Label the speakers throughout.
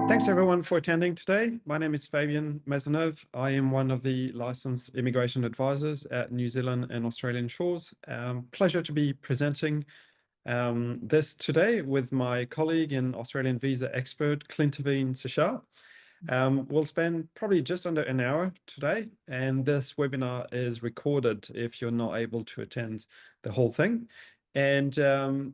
Speaker 1: Thanks everyone for attending today. My name is Fabian Maisonneuve. I am one of the licensed immigration advisors at New Zealand and Australian Shores. Pleasure to be presenting this today with my colleague and Australian visa expert, Clintivene. We'll spend probably just under an hour today, and this webinar is recorded if you're not able to attend the whole thing. And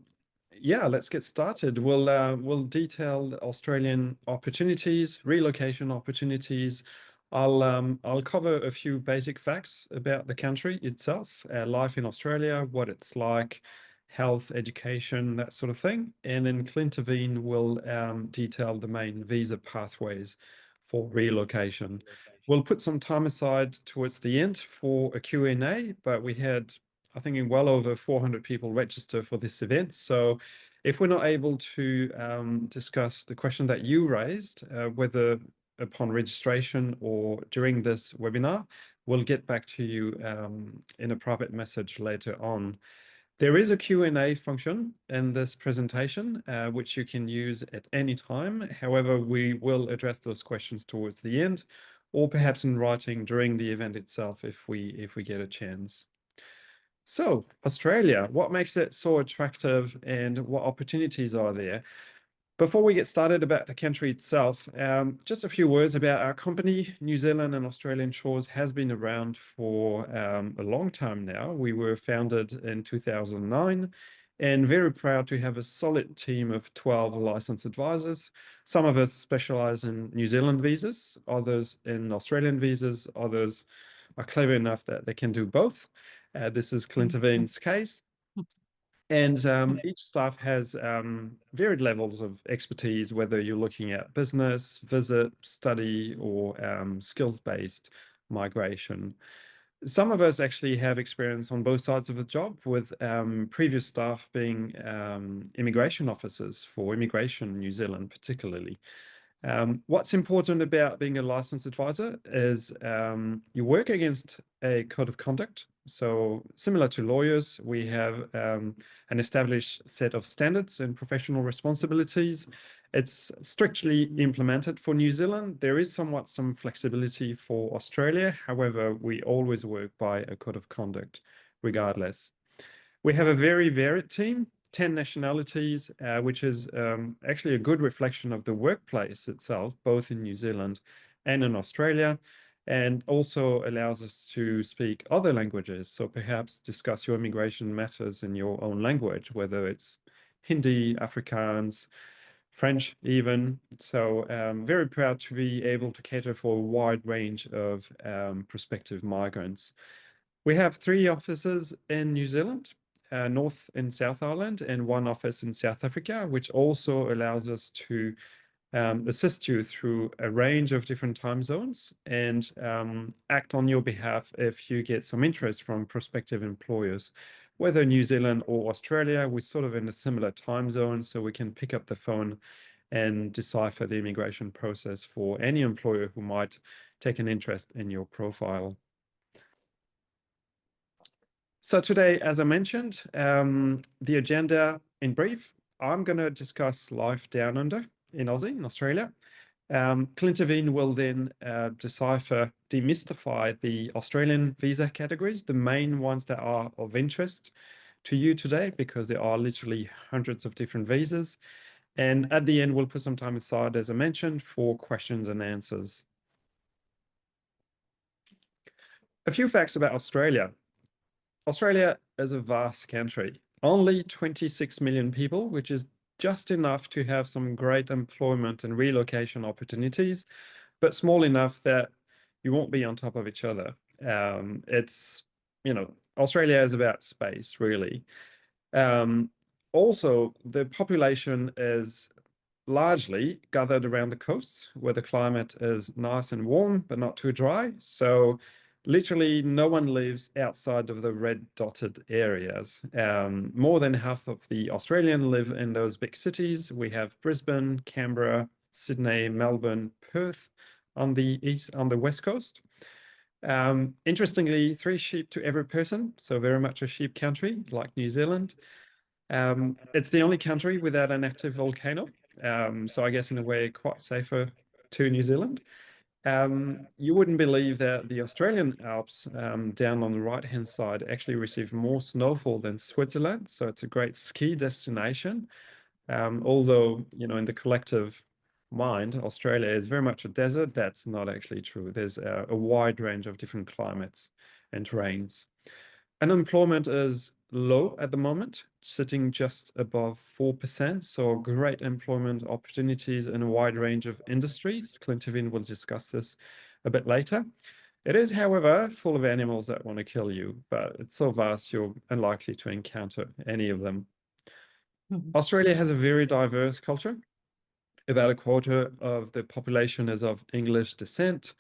Speaker 1: yeah, let's get started. We'll detail Australian opportunities, relocation opportunities. I'll cover a few basic facts about the country itself, life in Australia, what it's like, health, education, that sort of thing. And then Clintivene will detail the main visa pathways for relocation. We'll put some time aside towards the end for a Q&A, but we had, I think, well over 400 people register for this event. So if we're not able to discuss the question that you raised, whether upon registration or during this webinar, we'll get back to you in a private message later on. There is a Q&A function in this presentation, which you can use at any time. However, we will address those questions towards the end, or perhaps in writing during the event itself if we get a chance. So, Australia, what makes it so attractive and what opportunities are there? Before we get started about the country itself, just a few words about our company. New Zealand and Australian Shores has been around for a long time now. We were founded in 2009 and very proud to have a solid team of 12 licensed advisors. Some of us specialize in New Zealand visas, others in Australian visas, others are clever enough that they can do both. This is Clintivene's case. And each staff has varied levels of expertise, whether you're looking at business, visit, study, or skills-based migration. Some of us actually have experience on both sides of the job, with previous staff being immigration officers for Immigration New Zealand, particularly. What's important about being a licensed advisor is you work against a code of conduct. So similar to lawyers, we have an established set of standards and professional responsibilities. It's strictly implemented for New Zealand. There is somewhat some flexibility for Australia. However, we always work by a code of conduct regardless. We have a very varied team, 10 nationalities, which is actually a good reflection of the workplace itself, both in New Zealand and in Australia, and also allows us to speak other languages. So perhaps discuss your immigration matters in your own language, whether it's Hindi, Afrikaans, French even. So very proud to be able to cater for a wide range of prospective migrants. We have 3 offices in New Zealand, North and South Island, and 1 office in South Africa, which also allows us to assist you through a range of different time zones and act on your behalf if you get some interest from prospective employers. Whether New Zealand or Australia, we're sort of in a similar time zone, so we can pick up the phone and decipher the immigration process for any employer who might take an interest in your profile. So today, as I mentioned, the agenda in brief, I'm going to discuss life down under in Aussie, in Australia. Clintivene will then demystify the Australian visa categories, the main ones that are of interest to you today, because there are literally hundreds of different visas. And at the end, we'll put some time aside, as I mentioned, for questions and answers. A few facts about Australia. Australia is a vast country, only 26 million people, which is just enough to have some great employment and relocation opportunities, but small enough that you won't be on top of each other. Australia is about space, really. Also, the population is largely gathered around the coasts, where the climate is nice and warm, but not too dry. So literally no one lives outside of the red dotted areas. More than half of the Australians live in those big cities. We have Brisbane, Canberra, Sydney, Melbourne, Perth on the west coast. Interestingly, 3 sheep to every person, so very much a sheep country like New Zealand. It's the only country without an active volcano. So I guess in a way quite safer to New Zealand. You wouldn't believe that the Australian Alps, down on the right-hand side, actually receive more snowfall than Switzerland. So it's a great ski destination. Although, you know, in the collective mind, Australia is very much a desert. That's not actually true. There's a wide range of different climates and terrains. Unemployment is low at the moment, sitting just above 4%. So great employment opportunities in a wide range of industries. Clintivene will discuss this a bit later. It is, however, full of animals that want to kill you, but it's so vast you're unlikely to encounter any of them. Australia has a very diverse culture. About a quarter of the population is of English descent,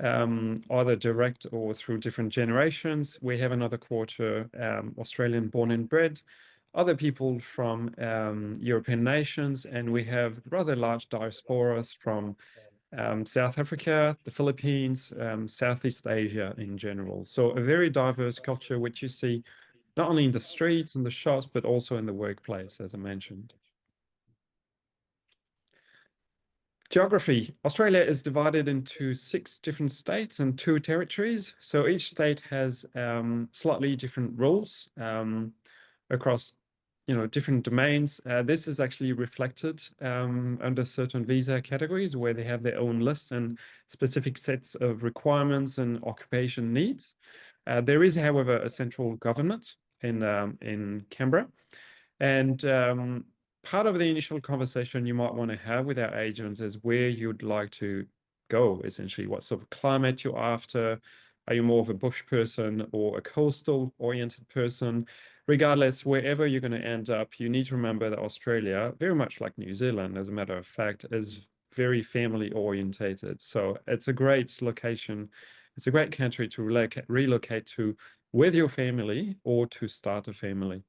Speaker 1: either direct or through different generations. We have another quarter Australian born and bred, other people from European nations, and we have rather large diasporas from South Africa, the Philippines, Southeast Asia in general. So a very diverse culture, which you see not only in the streets and the shops, but also in the workplace, as I mentioned. Geography. Australia is divided into 6 different states and 2 territories. So each state has slightly different rules across, you know, different domains. This is actually reflected under certain visa categories where they have their own lists and specific sets of requirements and occupation needs. There is, however, a central government in Canberra. And part of the initial conversation you might want to have with our agents is where you'd like to go, essentially, what sort of climate you're after. Are you more of a bush person or a coastal oriented person? Regardless, wherever you're going to end up, you need to remember that Australia, very much like New Zealand, as a matter of fact, is very family orientated. So it's a great location. It's a great country to relocate to with your family or to start a family.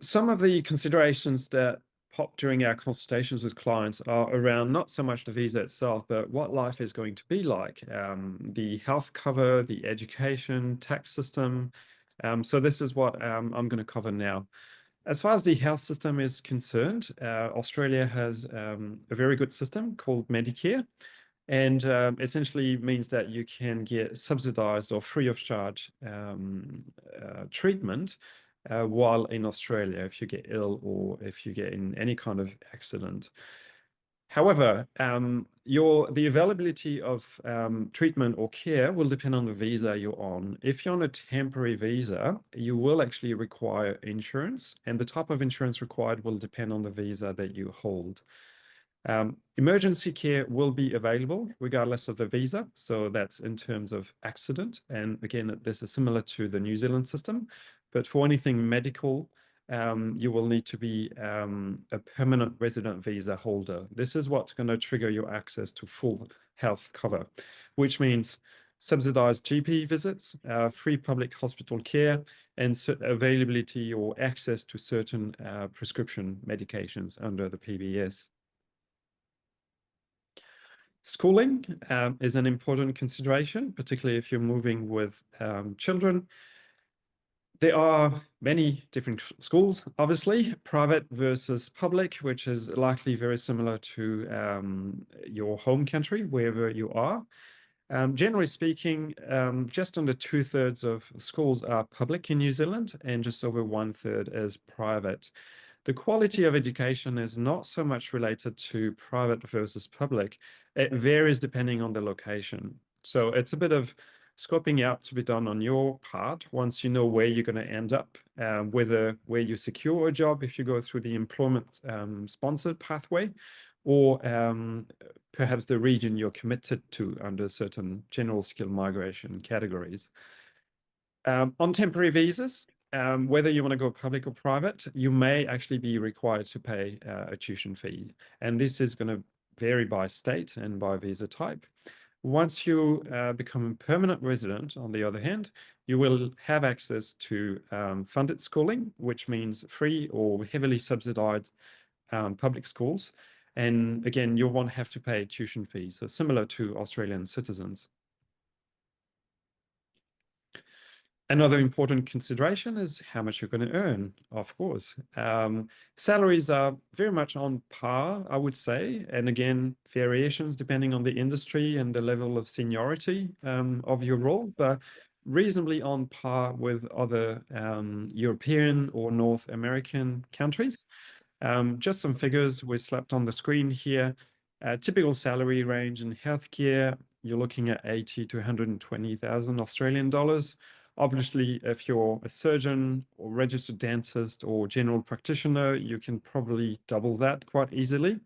Speaker 1: Some of the considerations that pop during our consultations with clients are around not so much the visa itself, but what life is going to be like, the health cover, the education, tax system. So this is what I'm going to cover now. As far as the health system is concerned, Australia has a very good system called Medicare, and essentially means that you can get subsidized or free of charge treatment while in Australia if you get ill or if you get in any kind of accident. However, the availability of treatment or care will depend on the visa you're on. If you're on a temporary visa, you will actually require insurance, and the type of insurance required will depend on the visa that you hold. Emergency care will be available regardless of the visa. So that's in terms of accident. And again, this is similar to the New Zealand system. But for anything medical, you will need to be a permanent resident visa holder. This is what's going to trigger your access to full health cover, which means subsidized GP visits, free public hospital care, and availability or access to certain prescription medications under the PBS. Schooling is an important consideration, particularly if you're moving with children. There are many different schools, obviously, private versus public, which is likely very similar to your home country, wherever you are. Generally speaking, just under 2/3 of schools are public in New Zealand, and just over 1/3 is private. The quality of education is not so much related to private versus public. It varies depending on the location. So it's a bit of scoping out to be done on your part once you know where you're going to end up, whether where you secure a job if you go through the employment sponsored pathway, or perhaps the region you're committed to under certain general skill migration categories. On temporary visas, whether you want to go public or private, you may actually be required to pay a tuition fee. And this is going to vary by state and by visa type. Once you become a permanent resident, on the other hand, you will have access to funded schooling, which means free or heavily subsidized public schools. And again, you won't have to pay tuition fees, so similar to Australian citizens. Another important consideration is how much you're going to earn, of course. Salaries are very much on par, I would say, and again, variations depending on the industry and the level of seniority of your role, but reasonably on par with other European or North American countries. Just some figures we slapped on the screen here. Typical salary range in healthcare, you're looking at 80 to 120,000 Australian dollars. Obviously, if you're a surgeon or registered dentist or general practitioner, you can probably double that quite easily.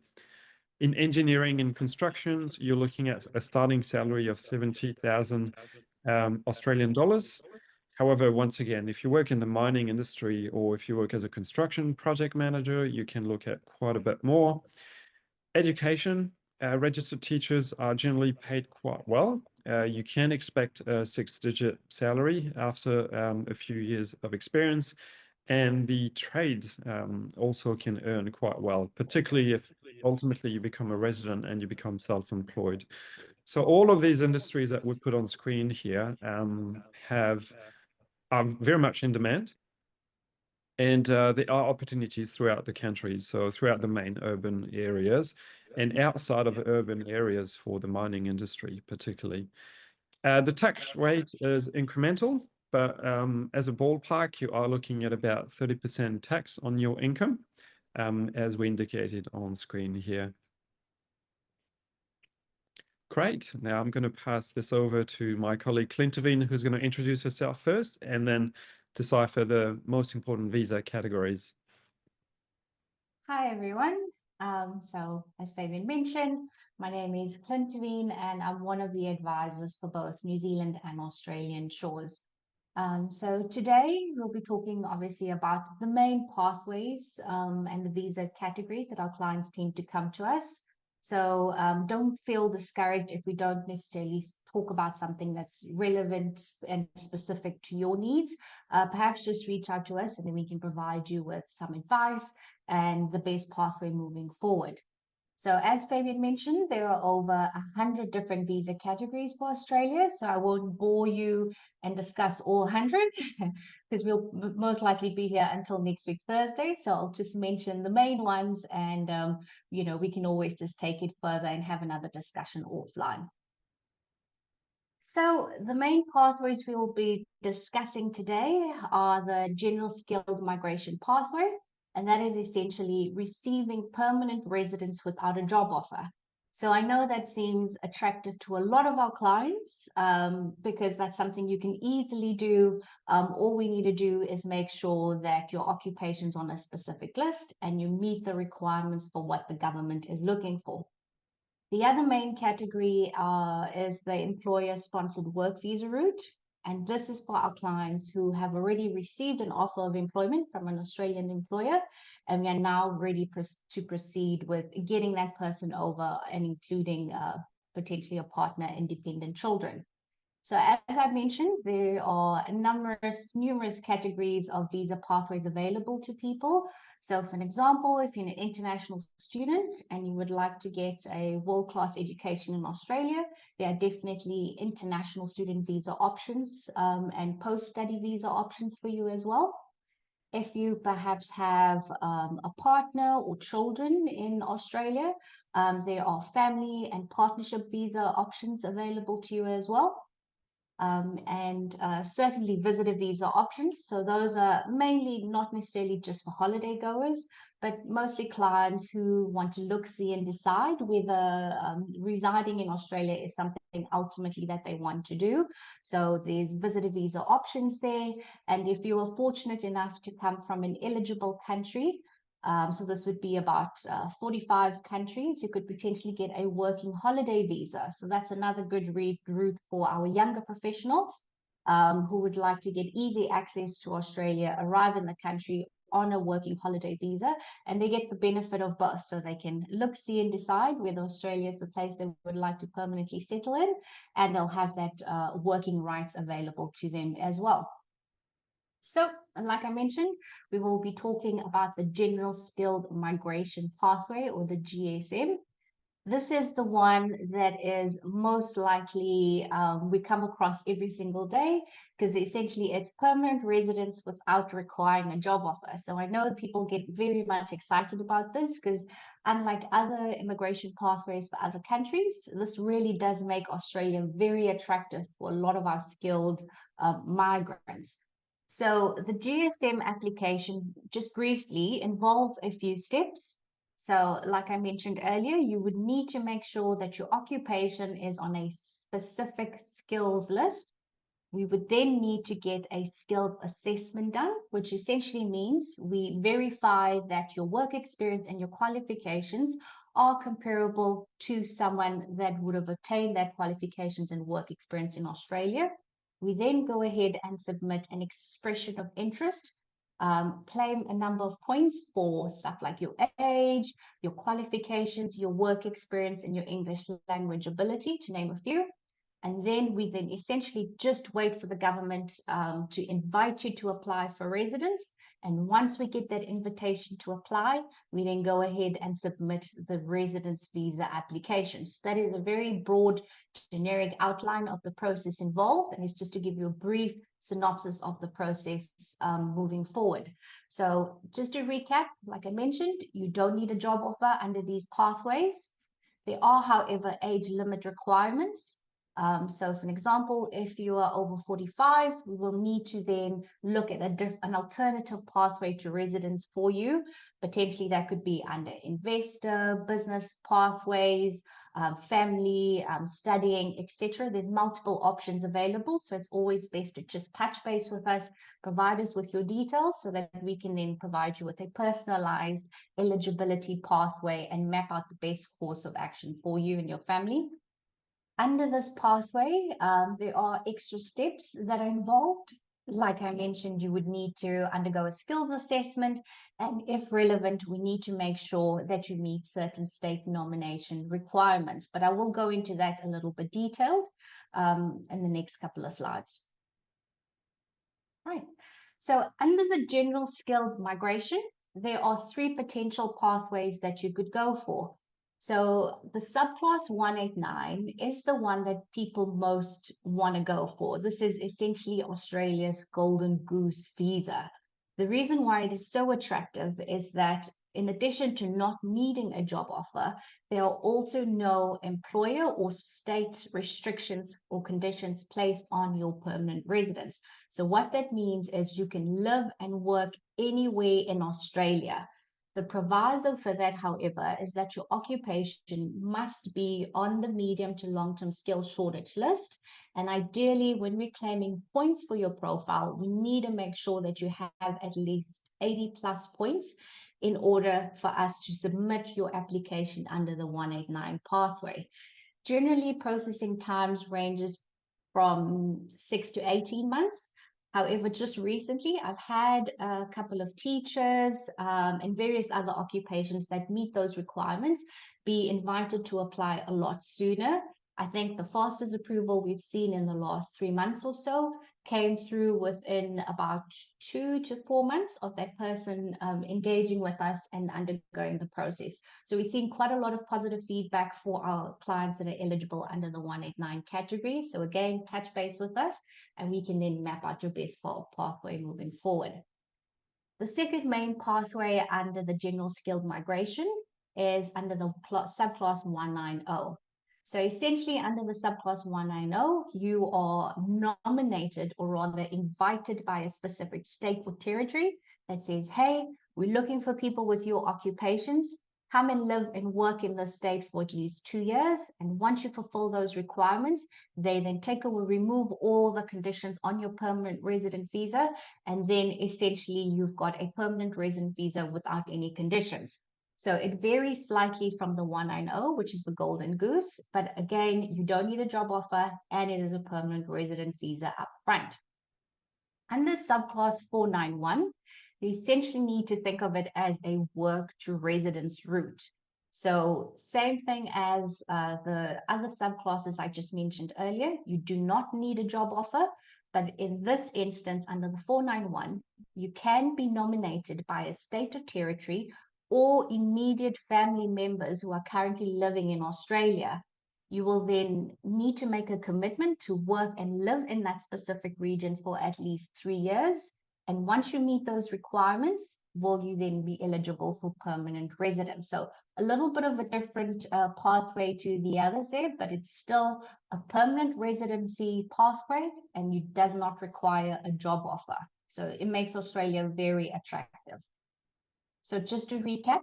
Speaker 1: In engineering and constructions, you're looking at a starting salary of 70,000 Australian dollars. However, once again, if you work in the mining industry or if you work as a construction project manager, you can look at quite a bit more. Education, registered teachers are generally paid quite well. You can expect a 6-digit salary after a few years of experience. And the trades also can earn quite well, particularly if ultimately you become a resident and you become self-employed. So all of these industries that we put on screen here are very much in demand. And there are opportunities throughout the country, so throughout the main urban areas and outside of urban areas for the mining industry, particularly. The tax rate is incremental, but as a ballpark, you are looking at about 30% tax on your income, as we indicated on screen here. Great. Now I'm going to pass this over to my colleague Clintivene, who's going to introduce herself first and then decipher the most important visa categories.
Speaker 2: Hi, everyone. So as Fabian mentioned, my name is clintivene and I'm one of the advisors for both New Zealand and Australian shores. So today we'll be talking obviously about the main pathways and the visa categories that our clients tend to come to us. So don't feel discouraged if we don't necessarily talk about something that's relevant and specific to your needs. Perhaps just reach out to us and then we can provide you with some advice and the best pathway moving forward. So as Fabian mentioned, there are over 100 different visa categories for Australia. So I won't bore you and discuss all 100 because we'll most likely be here until next week, Thursday. So I'll just mention the main ones and, we can always just take it further and have another discussion offline. So the main pathways we will be discussing today are the General Skilled Migration Pathway, and that is essentially receiving permanent residence without a job offer. So I know that seems attractive to a lot of our clients because that's something you can easily do. All we need to do is make sure that your occupation's on a specific list and you meet the requirements for what the government is looking for. The other main category is the employer-sponsored work visa route. And this is for our clients who have already received an offer of employment from an Australian employer, and we are now ready to proceed with getting that person over and including potentially a partner and dependent children. So as I mentioned, there are numerous categories of visa pathways available to people. So for an example, if you're an international student and you would like to get a world-class education in Australia, there are definitely international student visa options and post-study visa options for you as well. If you perhaps have a partner or children in Australia, there are family and partnership visa options available to you as well. And certainly visitor visa options. So those are mainly not necessarily just for holiday goers, but mostly clients who want to look, see, and decide whether residing in Australia is something ultimately that they want to do. So there's visitor visa options there. And if you are fortunate enough to come from an eligible country, so this would be about 45 countries. You could potentially get a working holiday visa. So that's another good route for our younger professionals who would like to get easy access to Australia, arrive in the country on a working holiday visa, and they get the benefit of both. So they can look, see, and decide whether Australia is the place they would like to permanently settle in, and they'll have that working rights available to them as well. So, like I mentioned, we will be talking about the General Skilled Migration Pathway, or the GSM. This is the one that is most likely we come across every single day, because essentially it's permanent residence without requiring a job offer. So I know people get very much excited about this because unlike other immigration pathways for other countries, this really does make Australia very attractive for a lot of our skilled migrants. So the GSM application, just briefly, involves a few steps. So, like I mentioned earlier, you would need to make sure that your occupation is on a specific skills list. We would then need to get a skills assessment done, which essentially means we verify that your work experience and your qualifications are comparable to someone that would have obtained that qualifications and work experience in Australia. We then go ahead and submit an expression of interest, claim a number of points for stuff like your age, your qualifications, your work experience, and your English language ability, to name a few. And then we then essentially just wait for the government to invite you to apply for residence. And once we get that invitation to apply, we then go ahead and submit the residence visa application. So that is a very broad, generic outline of the process involved. And it's just to give you a brief synopsis of the process moving forward. So just to recap, like I mentioned, you don't need a job offer under these pathways. There are, however, age limit requirements. So for an example, if you are over 45, we will need to then look at an alternative pathway to residence for you. Potentially that could be under investor, business pathways, family, studying, etc. There's multiple options available. So it's always best to just touch base with us, provide us with your details so that we can then provide you with a personalized eligibility pathway and map out the best course of action for you and your family. Under this pathway, there are extra steps that are involved. Like I mentioned, you would need to undergo a skills assessment, and if relevant, we need to make sure that you meet certain state nomination requirements. But I will go into that a little bit detailed in the next couple of slides. Right. So under the general skilled migration, there are three potential pathways that you could go for. So the subclass 189 is the one that people most want to go for. This is essentially Australia's golden goose visa. The reason why it is so attractive is that in addition to not needing a job offer, there are also no employer or state restrictions or conditions placed on your permanent residence. So what that means is you can live and work anywhere in Australia. The proviso for that, however, is that your occupation must be on the medium to long-term skills shortage list. And ideally, when we're claiming points for your profile, we need to make sure that you have at least 80 plus points in order for us to submit your application under the 189 pathway. Generally, processing times ranges from 6 to 18 months. However, just recently, I've had a couple of teachers and various other occupations that meet those requirements be invited to apply a lot sooner. I think the fastest approval we've seen in the last 3 months or so came through within about 2 to 4 months of that person engaging with us and undergoing the process. So we're seeing quite a lot of positive feedback for our clients that are eligible under the 189 category. So again, touch base with us and we can then map out your best pathway moving forward. The second main pathway under the general skilled migration is under the subclass 190. So essentially under the subclass 190, you are nominated or rather invited by a specific state or territory that says, hey, we're looking for people with your occupations. Come and live and work in the state for at least 2 years. And once you fulfill those requirements, they then remove all the conditions on your permanent resident visa. And then essentially you've got a permanent resident visa without any conditions. So it varies slightly from the 190, which is the golden goose. But again, you don't need a job offer and it is a permanent resident visa up front. Under subclass 491, you essentially need to think of it as a work to residence route. So same thing as the other subclasses I just mentioned earlier, you do not need a job offer, but in this instance, under the 491, you can be nominated by a state or territory or immediate family members who are currently living in Australia, you will then need to make a commitment to work and live in that specific region for at least 3 years. And once you meet those requirements, will you then be eligible for permanent residence? So a little bit of a different pathway to the others there, but it's still a permanent residency pathway, and it does not require a job offer. So it makes Australia very attractive. So just to recap,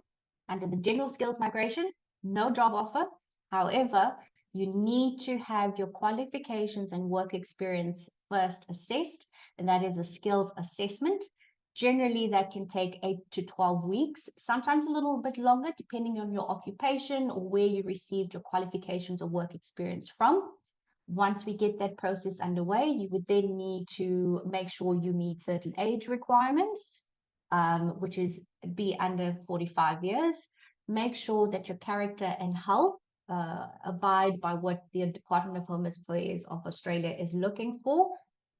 Speaker 2: under the general skills migration, no job offer. However, you need to have your qualifications and work experience first assessed, and that is a skills assessment. Generally, that can take 8 to 12 weeks, sometimes a little bit longer, depending on your occupation or where you received your qualifications or work experience from. Once we get that process underway, you would then need to make sure you meet certain age requirements, which is be under 45 years. Make sure that your character and health abide by what the Department of Home Affairs of Australia is looking for.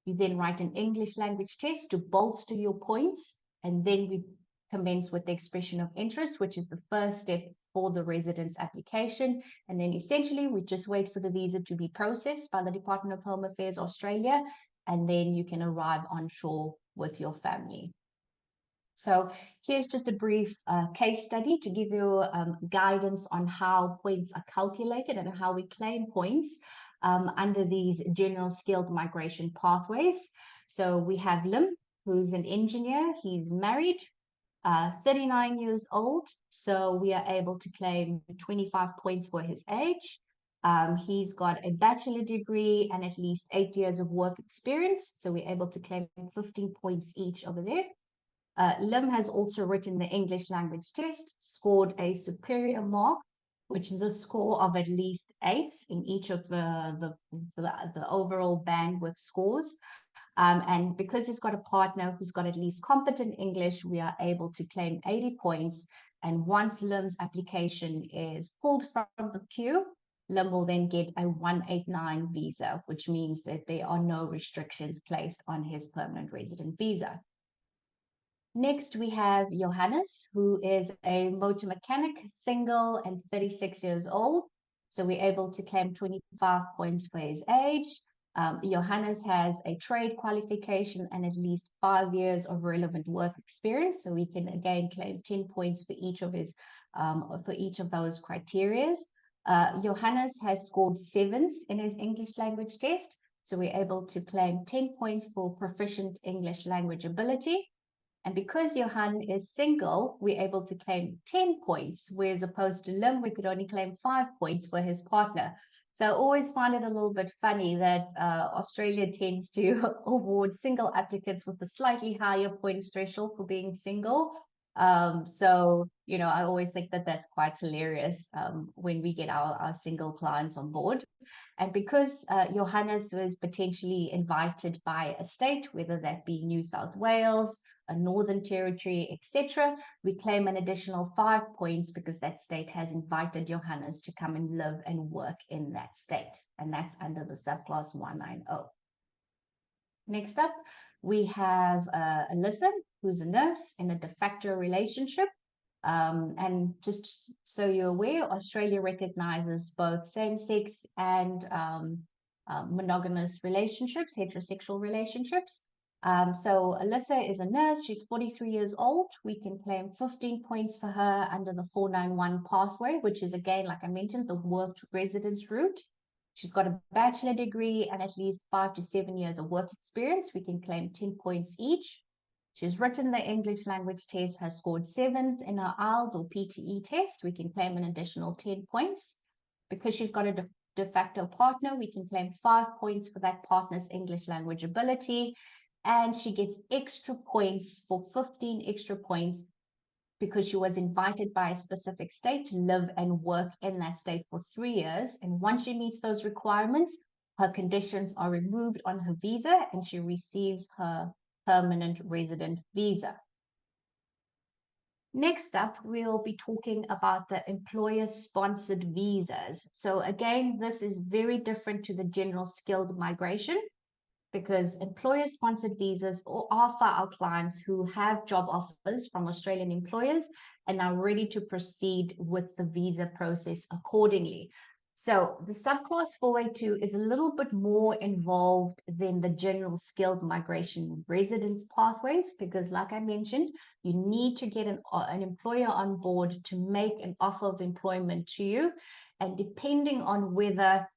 Speaker 2: You then write an English language test to bolster your points, and then we commence with the expression of interest, which is the first step for the residence application. And then essentially we just wait for the visa to be processed by the Department of Home Affairs Australia, and then you can arrive on shore with your family. So here's just a brief case study to give you guidance on how points are calculated and how we claim points under these general skilled migration pathways. So we have Lim, who's an engineer. He's married, 39 years old. So we are able to claim 25 points for his age. He's got a bachelor degree and at least 8 years of work experience. So we're able to claim 15 points each over there. Lim has also written the English language test, scored a superior mark, which is a score of at least 8 in each of the overall bandwidth scores. And because he's got a partner who's got at least competent English, we are able to claim 80 points. And once Lim's application is pulled from the queue, Lim will then get a 189 visa, which means that there are no restrictions placed on his permanent resident visa. Next, we have Johannes, who is a motor mechanic, single and 36 years old. So we're able to claim 25 points for his age. Johannes has a trade qualification and at least 5 years of relevant work experience. So we can again claim 10 points for each of those criteria. Johannes has scored 7s in his English language test. So we're able to claim 10 points for proficient English language ability. And because Johan is single, we're able to claim 10 points, whereas opposed to Lim, we could only claim 5 points for his partner. So I always find it a little bit funny that Australia tends to award single applicants with a slightly higher points threshold for being single. So, you know, I always think that that's quite hilarious when we get our single clients on board. And because Johannes was potentially invited by a state, whether that be New South Wales, a Northern Territory, etc., we claim an additional 5 points because that state has invited Johannes to come and live and work in that state. And that's under the subclass 190. Next up, we have Alyssa, who's a nurse in a de facto relationship. And just so you're aware, Australia recognizes both same-sex and monogamous relationships, heterosexual relationships. So Alyssa is a nurse. She's 43 years old. We can claim 15 points for her under the 491 pathway, which is, again, like I mentioned, the work to residence route. She's got a bachelor degree and at least 5 to 7 years of work experience. We can claim 10 points each. She's written the English language test, has scored 7s in her IELTS or PTE test. We can claim an additional 10 points. Because she's got a de facto partner, we can claim 5 points for that partner's English language ability. And she gets extra points for 15 extra points because she was invited by a specific state to live and work in that state for 3 years. And once she meets those requirements, her conditions are removed on her visa and she receives her permanent resident visa. Next up, we'll be talking about the employer-sponsored visas. So again, this is very different to the general skilled migration. because employer-sponsored visas are for our clients who have job offers from Australian employers and are ready to proceed with the visa process accordingly. So the subclass 482 is a little bit more involved than the general skilled migration residence pathways, because like I mentioned, you need to get an employer on board to make an offer of employment to you. And depending on whether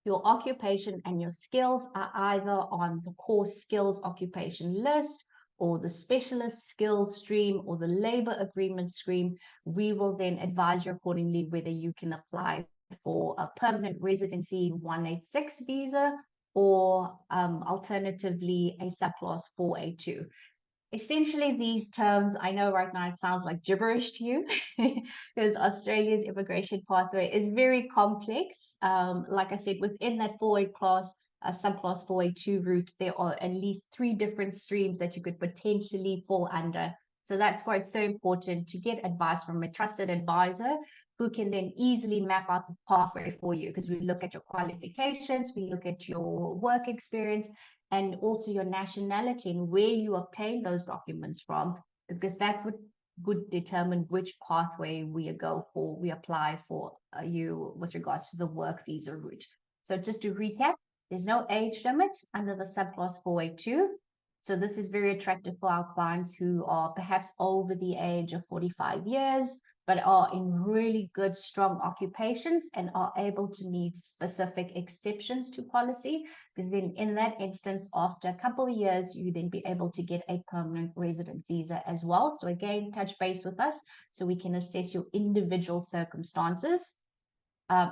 Speaker 2: your occupation and your skills are either on the core skills occupation list or the specialist skills stream or the labor agreement stream, we will then advise you accordingly whether you can apply for a permanent residency 186 visa or alternatively a subclass 482. Essentially, these terms, I know right now it sounds like gibberish to you because Australia's immigration pathway is very complex. Like I said, within that 4A class, subclass 4A2 route, there are at least 3 different streams that you could potentially fall under. So that's why it's so important to get advice from a trusted advisor who can then easily map out the pathway for you, because we look at your qualifications, we look at your work experience, and also your nationality and where you obtain those documents from, because that would determine which pathway we apply for you with regards to the work visa route. So just to recap, there's no age limit under the subclass 482. So this is very attractive for our clients who are perhaps over the age of 45 years, but are in really good, strong occupations and are able to meet specific exceptions to policy, because then in that instance, after a couple of years, you then be able to get a permanent resident visa as well. So again, touch base with us so we can assess your individual circumstances.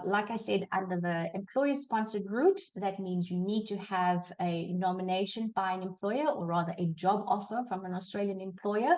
Speaker 2: Like I said, under the employer-sponsored route, that means you need to have a nomination by an employer, or rather a job offer from an Australian employer.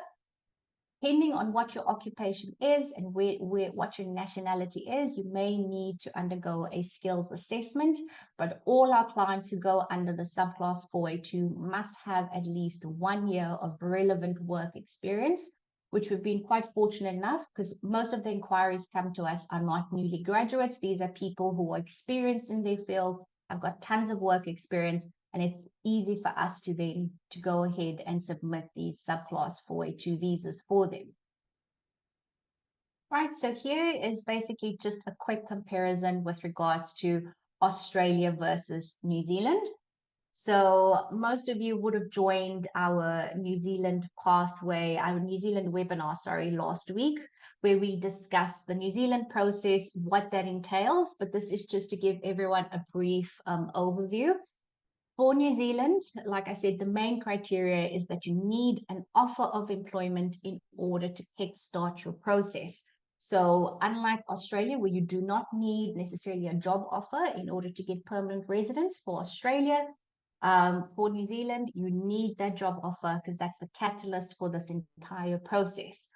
Speaker 2: Depending on what your occupation is and what your nationality is, you may need to undergo a skills assessment, but all our clients who go under the subclass 482 must have at least 1 year of relevant work experience, which we've been quite fortunate enough, because most of the inquiries come to us are not newly graduates. These are people who are experienced in their field, have got tons of work experience, and it's easy for us to then to go ahead and submit these subclass 482 visas for them. Right, so here is basically just a quick comparison with regards to Australia versus New Zealand. So most of you would have joined our New Zealand pathway, our New Zealand webinar, sorry, last week, where we discussed the New Zealand process, what that entails, but this is just to give everyone a brief overview. For New Zealand, like I said, the main criteria is that you need an offer of employment in order to kickstart your process. So unlike Australia, where you do not need necessarily a job offer in order to get permanent residence, for Australia, for New Zealand, you need that job offer because that's the catalyst for this entire process.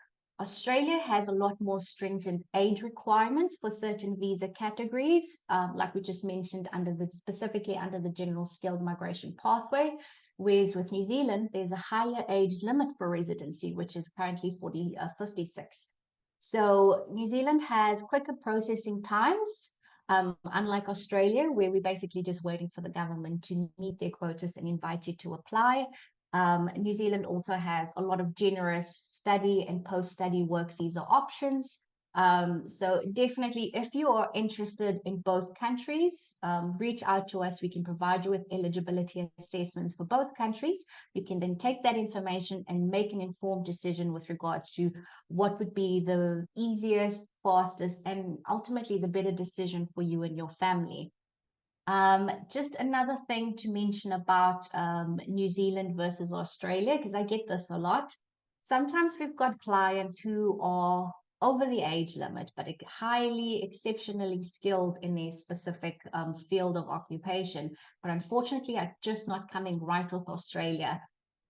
Speaker 2: Australia has a lot more stringent age requirements for certain visa categories, like we just mentioned, specifically under the general skilled migration pathway, whereas with New Zealand, there's a higher age limit for residency, which is currently 56. So New Zealand has quicker processing times, unlike Australia, where we're basically just waiting for the government to meet their quotas and invite you to apply. New Zealand also has a lot of generous study and post-study work visa options. So definitely, if you are interested in both countries, reach out to us. We can provide you with eligibility assessments for both countries. You can then take that information and make an informed decision with regards to what would be the easiest, fastest, and ultimately the better decision for you and your family. Just another thing to mention about New Zealand versus Australia, because I get this a lot. Sometimes we've got clients who are over the age limit, but highly exceptionally skilled in their specific field of occupation, but unfortunately are just not coming right with Australia.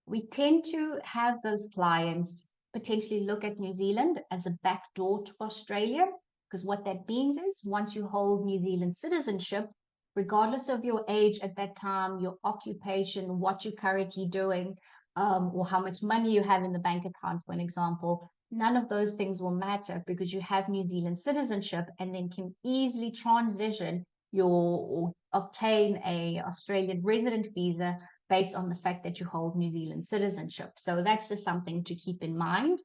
Speaker 2: We tend to have those clients potentially look at New Zealand as a backdoor to Australia, because what that means is once you hold New Zealand citizenship, regardless of your age at that time, your occupation, what you're currently doing, or how much money you have in the bank account, for an example, none of those things will matter because you have New Zealand citizenship and then can easily transition or obtain a Australian resident visa based on the fact that you hold New Zealand citizenship. So that's just something to keep in mind.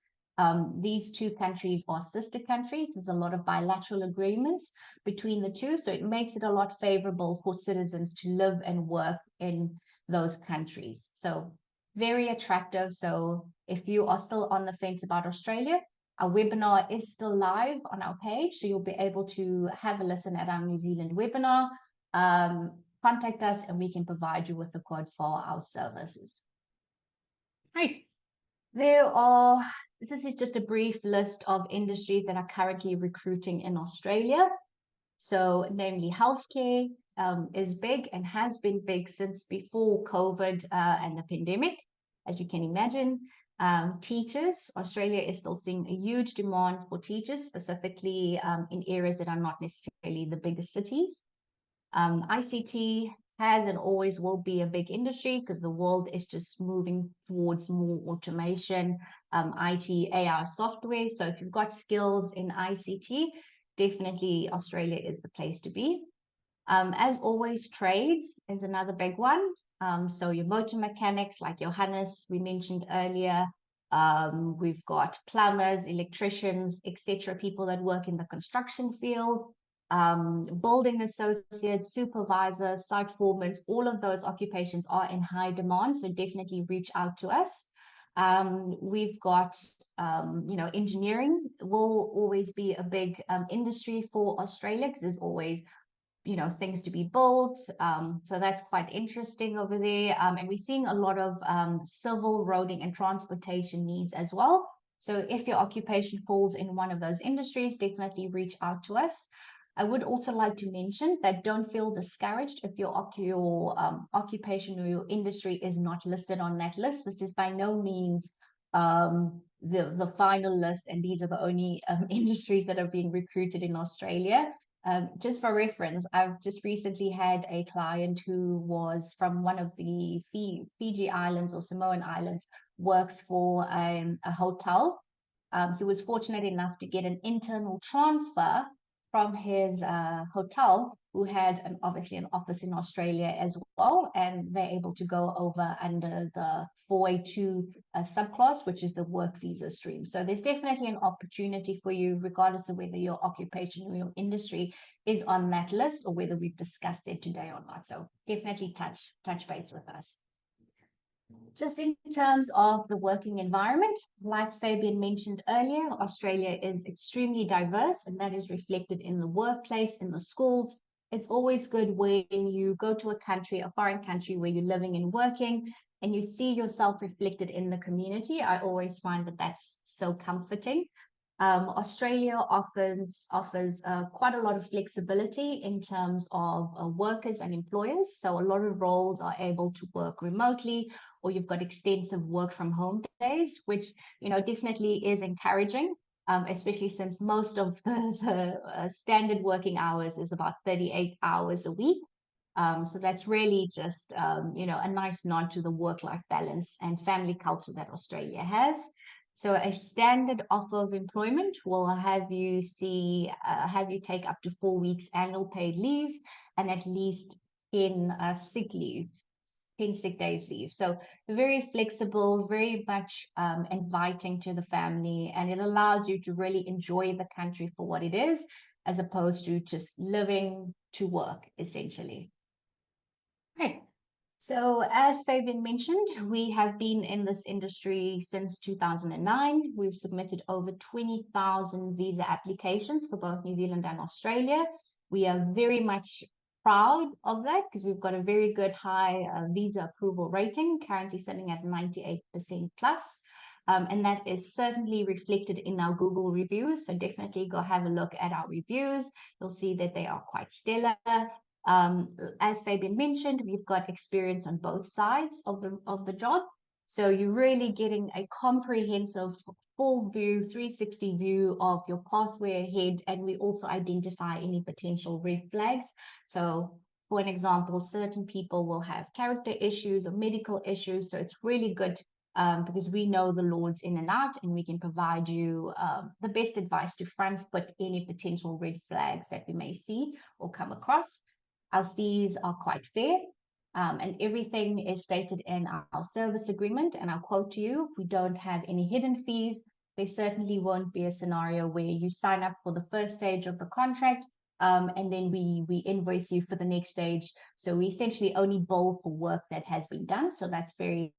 Speaker 2: These two countries are sister countries. There's a lot of bilateral agreements between the two, so it makes it a lot favorable for citizens to live and work in those countries. So very attractive. So if you are still on the fence about Australia, our webinar is still live on our page, so you'll be able to have a listen at our New Zealand webinar. Contact us and we can provide you with a quote for our services. Right. This is just a brief list of industries that are currently recruiting in Australia. So namely healthcare is big and has been big since before COVID and the pandemic, as you can imagine. Teachers, Australia is still seeing a huge demand for teachers, specifically in areas that are not necessarily the biggest cities. ICT has and always will be a big industry because the world is just moving towards more automation, IT, AI software. So if you've got skills in ICT, definitely Australia is the place to be. As always, trades is another big one. So your motor mechanics, like Johannes, we mentioned earlier. We've got plumbers, electricians, etc., people that work in the construction field. Building associates, supervisors, site foremen, all of those occupations are in high demand, so definitely reach out to us. We've got, engineering will always be a big industry for Australia because there's always, things to be built. So that's quite interesting over there. And we're seeing a lot of civil, roading, and transportation needs as well. So if your occupation falls in one of those industries, definitely reach out to us. I would also like to mention that don't feel discouraged if your occupation or your industry is not listed on that list. This is by no means the final list, and these are the only industries that are being recruited in Australia. Just for reference, I've just recently had a client who was from one of the Fiji Islands or Samoan Islands, works for a hotel. He was fortunate enough to get an internal transfer from his hotel, who had obviously an office in Australia as well, and they're able to go over under the 4A2 subclass, which is the work visa stream. So there's definitely an opportunity for you, regardless of whether your occupation or your industry is on that list or whether we've discussed it today or not. So definitely touch base with us. Just in terms of the working environment, like Fabian mentioned earlier, Australia is extremely diverse, and that is reflected in the workplace, in the schools. It's always good when you go to a country, a foreign country, where you're living and working, and you see yourself reflected in the community. I always find that that's so comforting. Australia offers quite a lot of flexibility in terms of workers and employers. So a lot of roles are able to work remotely, or you've got extensive work from home days, which definitely is encouraging, especially since most of the standard working hours is about 38 hours a week. So that's really just a nice nod to the work-life balance and family culture that Australia has. So a standard offer of employment will have you take up to 4 weeks annual paid leave and at least 10 sick leave, 10 sick days leave. So very flexible, very much inviting to the family, and it allows you to really enjoy the country for what it is, as opposed to just living to work, essentially. Right. So as Fabian mentioned, we have been in this industry since 2009. We've submitted over 20,000 visa applications for both New Zealand and Australia. We are very much proud of that because we've got a very good high visa approval rating, currently sitting at 98% plus. And that is certainly reflected in our Google reviews. So definitely go have a look at our reviews. You'll see that they are quite stellar. As Fabian mentioned, we've got experience on both sides of the job. So you're really getting a comprehensive full view, 360 view of your pathway ahead. And we also identify any potential red flags. So for an example, certain people will have character issues or medical issues. So it's really good because we know the laws in and out, and we can provide you the best advice to front foot any potential red flags that we may see or come across. Our fees are quite fair, and everything is stated in our service agreement. And I'll quote to you, we don't have any hidden fees. There certainly won't be a scenario where you sign up for the first stage of the contract, and then we invoice you for the next stage. So we essentially only bill for work that has been done. So that's very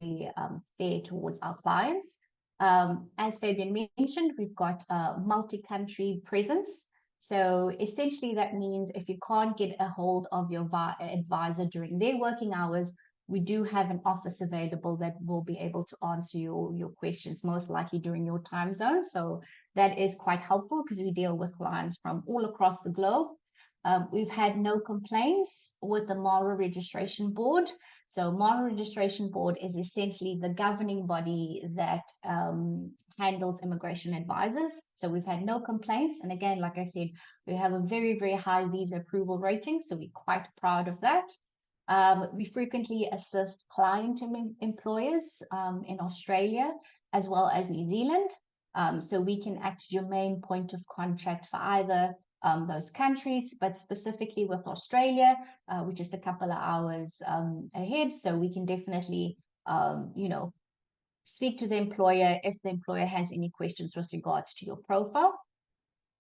Speaker 2: fair towards our clients. As Fabian mentioned, we've got a multi-country presence. So essentially that means if you can't get a hold of your advisor during their working hours, we do have an office available that will be able to answer your questions, most likely during your time zone. So that is quite helpful because we deal with clients from all across the globe. We've had no complaints with the MARA Registration Board. So MARA Registration Board is essentially the governing body that handles immigration advisors. So we've had no complaints. And again, like I said, we have a very, very high visa approval rating. So we're quite proud of that. We frequently assist client employers in Australia as well as New Zealand. So we can act as your main point of contact for either those countries, but specifically with Australia, which is a couple of hours ahead. So we can definitely, speak to the employer if the employer has any questions with regards to your profile.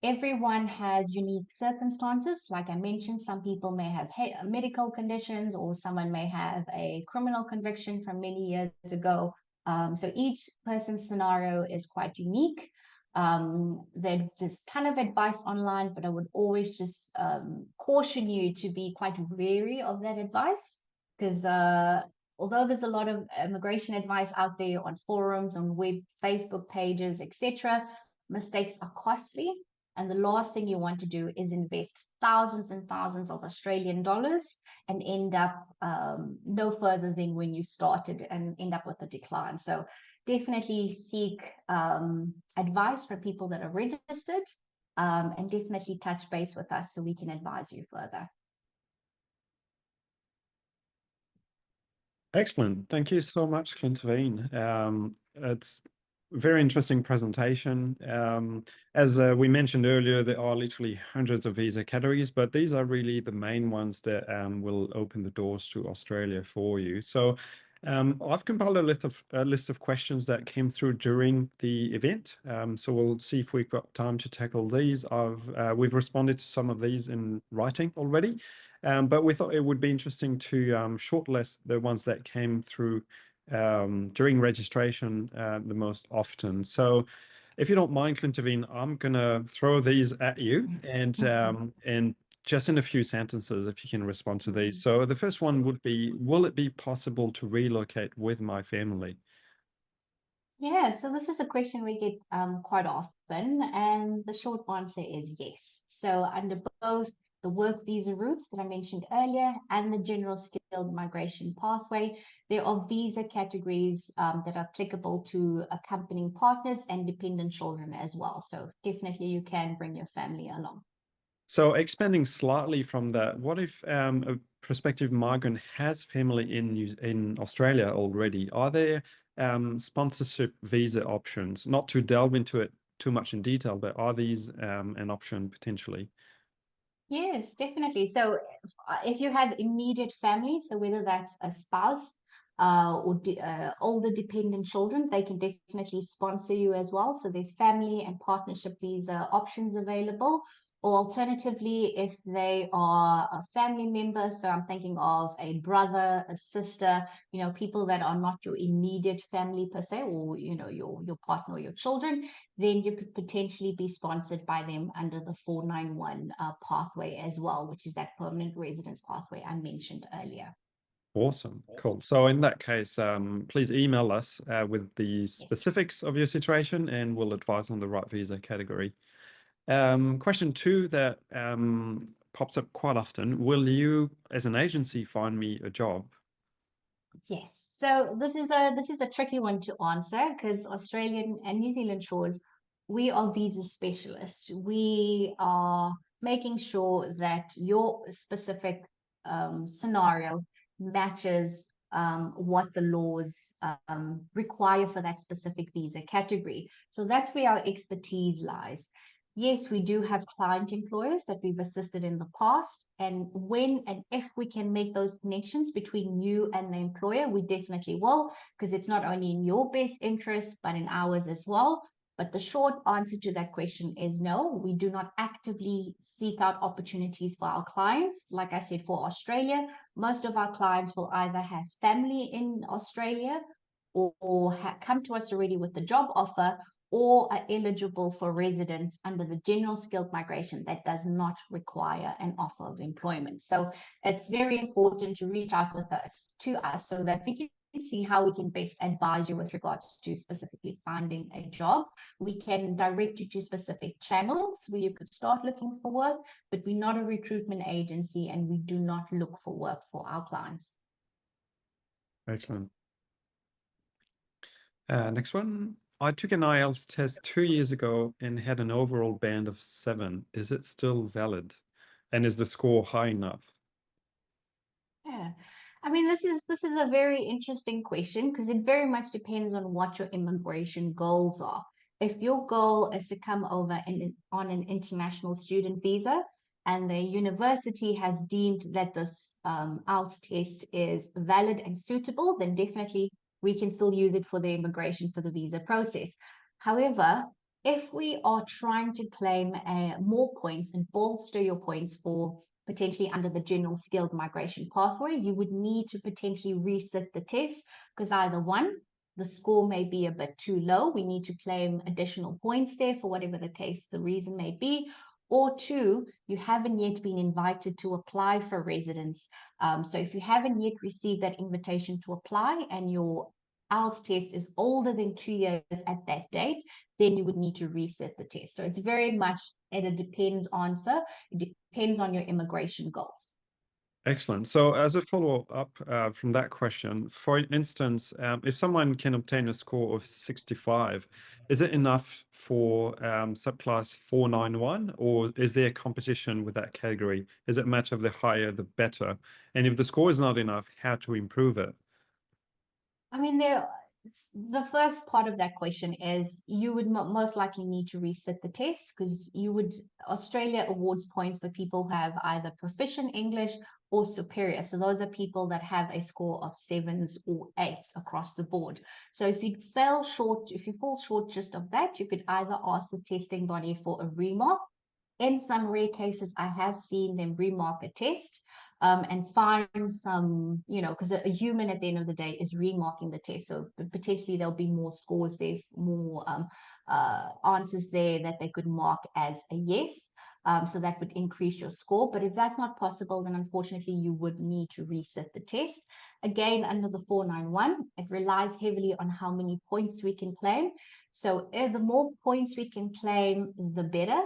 Speaker 2: Everyone has unique circumstances. Like I mentioned, some people may have medical conditions, or someone may have a criminal conviction from many years ago. So each person's scenario is quite unique. There's a ton of advice online, but I would always just caution you to be quite wary of that advice, because although there's a lot of immigration advice out there on forums, on web, Facebook pages, etc., mistakes are costly. And the last thing you want to do is invest thousands and thousands of Australian dollars and end up no further than when you started and end up with a decline. So definitely seek advice from people that are registered, and definitely touch base with us so we can advise you further.
Speaker 1: Excellent. Thank you so much, clintivene. It's a very interesting presentation. As we mentioned earlier, there are literally hundreds of visa categories, but these are really the main ones that will open the doors to Australia for you. So I've compiled a list of questions that came through during the event. So we'll see if we've got time to tackle these. We've responded to some of these in writing already. But we thought it would be interesting to shortlist the ones that came through during registration the most often. So if you don't mind, clintivene, I'm going to throw these at you and just in a few sentences, if you can respond to these. So the first one would be, will it be possible to relocate with my family?
Speaker 2: Yeah, so this is a question we get quite often, and the short answer is yes. So under both the work visa routes that I mentioned earlier and the general skilled migration pathway, there are visa categories that are applicable to accompanying partners and dependent children as well. So definitely you can bring your family along.
Speaker 1: So expanding slightly from that, what if a prospective migrant has family in Australia already? Are there sponsorship visa options? Not to delve into it too much in detail, but are these an option potentially?
Speaker 2: Yes, definitely. So if you have immediate family, so whether that's a spouse or older dependent children, they can definitely sponsor you as well. So there's family and partnership visa options available. Or alternatively, if they are a family member, so I'm thinking of a brother, a sister, people that are not your immediate family per se, or your partner or your children, then you could potentially be sponsored by them under the 491 pathway as well, which is that permanent residence pathway I mentioned earlier.
Speaker 1: Awesome. Cool. So in that case, please email us with the
Speaker 2: Yes.
Speaker 1: specifics of your situation and we'll advise on the right visa category. Question two that pops up quite often, will you as an agency find me a job?
Speaker 2: Yes. So this is a tricky one to answer because Australian and New Zealand shores, we are visa specialists. We are making sure that your specific scenario matches what the laws require for that specific visa category. So that's where our expertise lies. Yes, we do have client employers that we've assisted in the past. And when and if we can make those connections between you and the employer, we definitely will, because it's not only in your best interest, but in ours as well. But the short answer to that question is no, we do not actively seek out opportunities for our clients. Like I said, for Australia, most of our clients will either have family in Australia or come to us already with the job offer, or are eligible for residence under the general skilled migration that does not require an offer of employment. So it's very important to reach out to us so that we can see how we can best advise you with regards to specifically finding a job. We can direct you to specific channels where you could start looking for work, but we're not a recruitment agency and we do not look for work for our clients.
Speaker 1: Excellent. Next one. I took an IELTS test 2 years ago and had an overall band of 7. Is it still valid? And is the score high enough?
Speaker 2: Yeah. I mean, this is a very interesting question because it very much depends on what your immigration goals are. If your goal is to come over on an international student visa and the university has deemed that this IELTS test is valid and suitable, then definitely we can still use it for the immigration for the visa process. However, if we are trying to claim more points and bolster your points for potentially under the general skilled migration pathway, you would need to potentially resit the test because either one, the score may be a bit too low. We need to claim additional points there for whatever the case, the reason may be. Or two, you haven't yet been invited to apply for residence. So if you haven't yet received that invitation to apply and your IELTS test is older than 2 years at that date, then you would need to reset the test. So it's very much at a depends answer. It depends on your immigration goals.
Speaker 1: Excellent. So as a follow-up from that question, for instance, if someone can obtain a score of 65, is it enough for subclass 491, or is there competition with that category? Is it a matter of the higher, the better? And if the score is not enough, how to improve it?
Speaker 2: I mean, the first part of that question is you would most likely need to resit the test because Australia awards points for people who have either proficient English or superior. So those are people that have a score of 7s or 8s across the board. So if you fall short just of that, you could either ask the testing body for a remark. In some rare cases, I have seen them remark a test and find some, because a human at the end of the day is remarking the test. So potentially there'll be more scores there, more answers there that they could mark as a yes. So that would increase your score. But if that's not possible, then unfortunately you would need to reset the test. Again, under the 491, it relies heavily on how many points we can claim. So the more points we can claim, the better.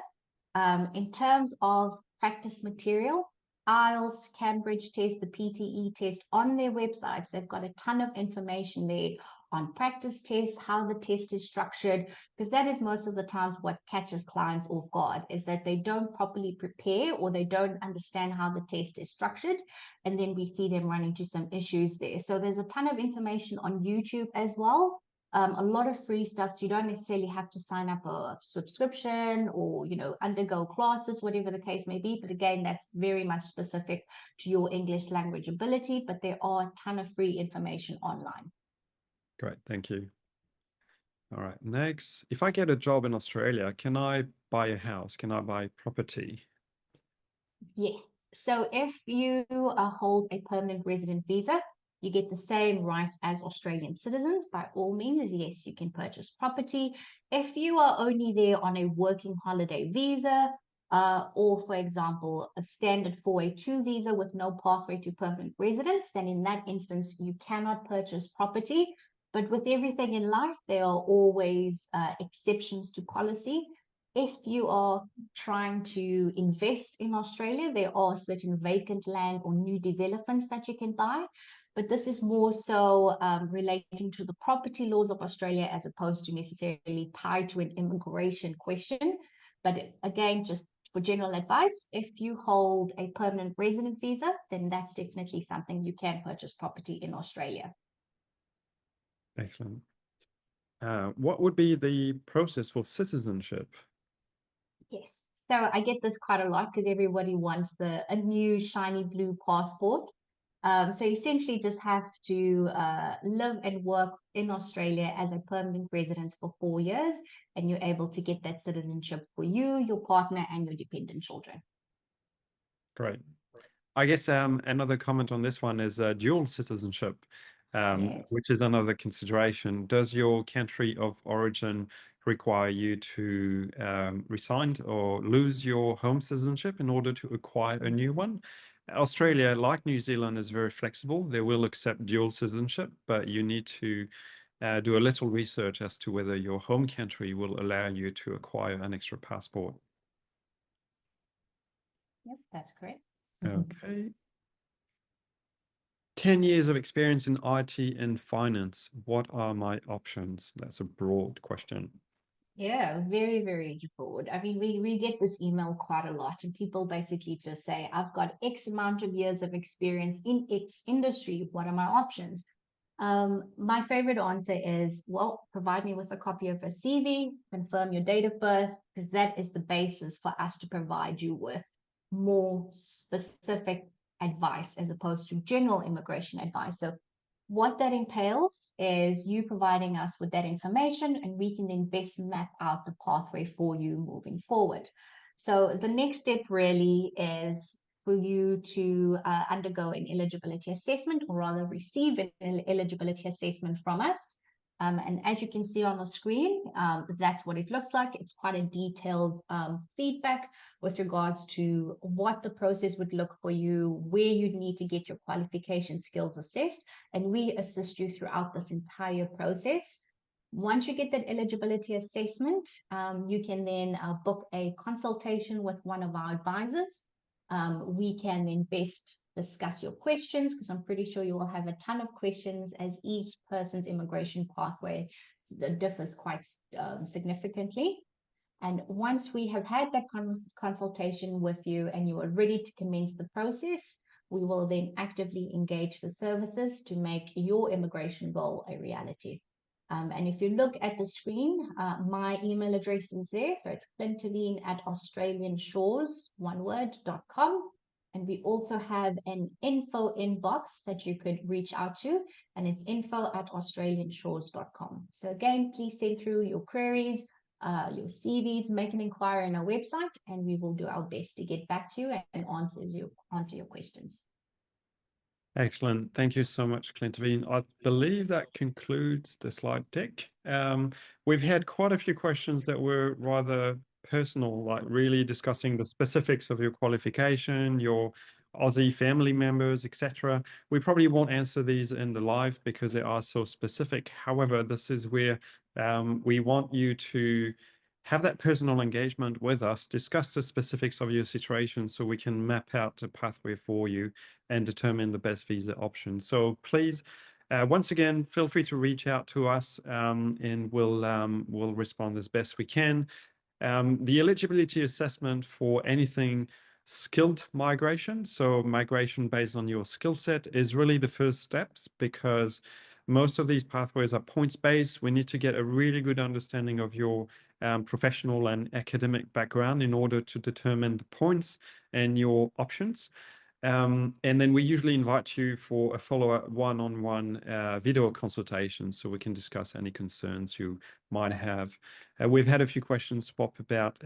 Speaker 2: In terms of practice material, IELTS, Cambridge test, the PTE test on their websites, they've got a ton of information there on practice tests, how the test is structured, because that is most of the times what catches clients off guard, is that they don't properly prepare or they don't understand how the test is structured. And then we see them run into some issues there. So there's a ton of information on YouTube as well. A lot of free stuff, so you don't necessarily have to sign up a subscription or undergo classes, whatever the case may be. But again, that's very much specific to your English language ability, but there are a ton of free information online.
Speaker 1: Great, thank you. All right, next, if I get a job in Australia, can I buy a house? Can I buy property?
Speaker 2: Yes. So if you hold a permanent resident visa, you get the same rights as Australian citizens. By all means, yes, you can purchase property. If you are only there on a working holiday visa, or for example, a standard 482 visa with no pathway to permanent residence, then in that instance, you cannot purchase property. But with everything in life, there are always exceptions to policy. If you are trying to invest in Australia, there are certain vacant land or new developments that you can buy. But this is more so relating to the property laws of Australia as opposed to necessarily tied to an immigration question. But again, just for general advice, if you hold a permanent resident visa, then that's definitely something you can purchase property in Australia.
Speaker 1: Excellent. What would be the process for citizenship?
Speaker 2: Yes. So I get this quite a lot because everybody wants a new shiny blue passport. So essentially just have to live and work in Australia as a permanent resident for 4 years, and you're able to get that citizenship for you, your partner, and your dependent children.
Speaker 1: Great. I guess another comment on this one is dual citizenship,
Speaker 2: Yes.
Speaker 1: which is another consideration. Does your country of origin require you to resign or lose your home citizenship in order to acquire a new one? Australia, like New Zealand, is very flexible. They will accept dual citizenship, but you need to do a little research as to whether your home country will allow you to acquire an extra passport.
Speaker 2: Yep, that's correct.
Speaker 1: Okay. 10 years of experience in IT and finance. What are my options? That's a broad question.
Speaker 2: Yeah, very, very broad. I mean, we get this email quite a lot, and people basically just say, I've got X amount of years of experience in X industry. What are my options? My favorite answer is, well, provide me with a copy of a CV, confirm your date of birth, because that is the basis for us to provide you with more specific advice as opposed to general immigration advice. So what that entails is you providing us with that information, and we can then best map out the pathway for you moving forward. So the next step really is for you to undergo an eligibility assessment, or rather receive an eligibility assessment from us. And as you can see on the screen, that's what it looks like. It's quite a detailed feedback with regards to what the process would look for you, where you'd need to get your qualification skills assessed, and we assist you throughout this entire process. Once you get that eligibility assessment, you can then book a consultation with one of our advisors. We can then best discuss your questions, because I'm pretty sure you will have a ton of questions, as each person's immigration pathway differs quite significantly. And once we have had that consultation with you and you are ready to commence the process, we will then actively engage the services to make your immigration goal a reality. And if you look at the screen, my email address is there. So it's clintivene@australianshores.com. And we also have an info inbox that you could reach out to, and it's info@australianshores.com. So again, please send through your queries, your CVs, make an inquiry on our website, and we will do our best to get back to you and answer your questions.
Speaker 1: Excellent. Thank you so much, clintivene. I believe that concludes the slide deck. We've had quite a few questions that were rather personal, like really discussing the specifics of your qualification, your Aussie family members, etc. We probably won't answer these in the live because they are so specific. However, this is where we want you to have that personal engagement with us, discuss the specifics of your situation so we can map out a pathway for you and determine the best visa option. So please, once again, feel free to reach out to us and we'll respond as best we can. The eligibility assessment for anything skilled migration, so migration based on your skill set, is really the first steps, because most of these pathways are points-based. We need to get a really good understanding of your professional and academic background in order to determine the points and your options. And then we usually invite you for a follow-up one-on-one video consultation so we can discuss any concerns you might have. We've had a few questions pop about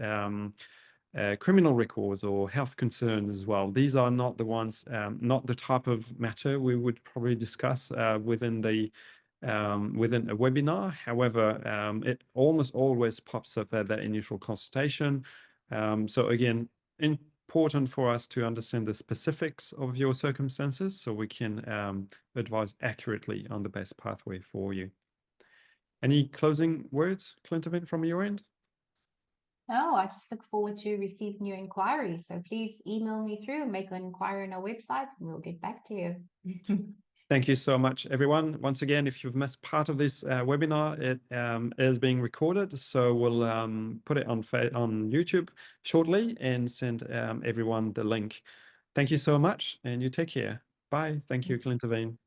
Speaker 1: criminal records or health concerns as well. These are not the ones, not the type of matter we would probably discuss within a webinar. However, it almost always pops up at that initial consultation. So again, important for us to understand the specifics of your circumstances so we can advise accurately on the best pathway for you. Any closing words, clintivene, from your end?
Speaker 2: Oh, I just look forward to receiving your inquiries. So please email me through, make an inquiry on our website, and we'll get back to you.
Speaker 1: Thank you so much, everyone. Once again, if you've missed part of this webinar, it is being recorded. So we'll put it on YouTube shortly and send everyone the link. Thank you so much, and you take care. Bye. Thank you, clintivene.